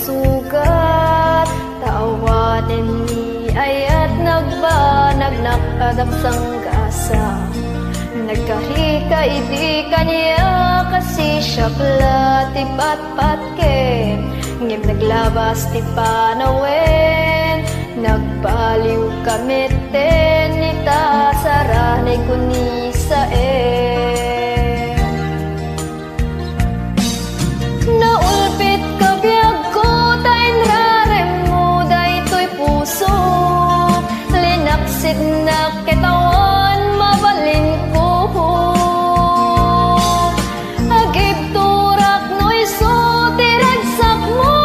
sugat, tawanin ni ayat nagbanag nakadaksang gasa. Nagkahika idi kanya kasi siya plati pat-patke, ngim naglabas ti panawen, nagbaliw kamiten nita saranay kuni sa naulpit ka biyag ko tayo rarem mo daytoy puso, linaksid na kitawan mabalin ko. Agibturak no'y so tiragsak mo,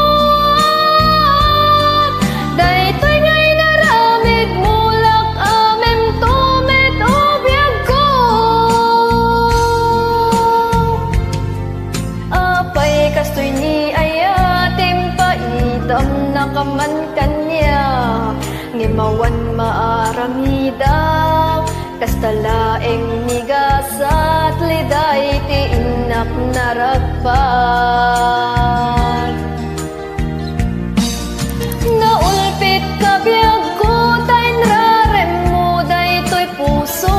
daytoy nga'y naramig mulak amem tumit o biyag ko. Apay kastoy ni ayatim paidam nakaman kanya, ngimawan maaramidaw kastalaeng nigasat liday ti inak naragpag. Naulpit ka biyag ko tayo rarem mo daytoy puso,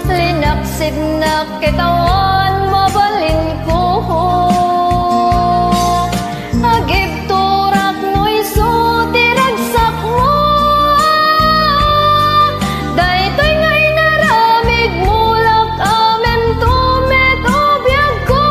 linaksid na kitawan mabalin ko. Agibturak no'y so tiragsak mo, daytoy nga'y naramig mulak amem tumit o biyag ko.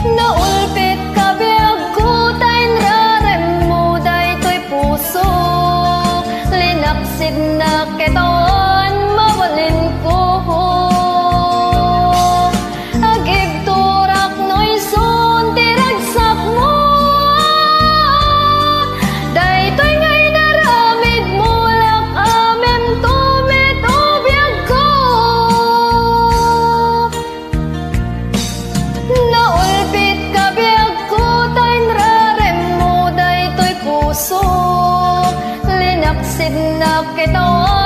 Naulpit ka biyag ko tayo rarem mo daytoy puso, linaksid na kitawan mabalin ko. Agibturak no'y son tiragsak mo, daytoy nga'y naramig mulak amem tumit o biyag ko. Naulpit ka biyag ko tayo rarem mo daytoy puso, linaksid na kitawan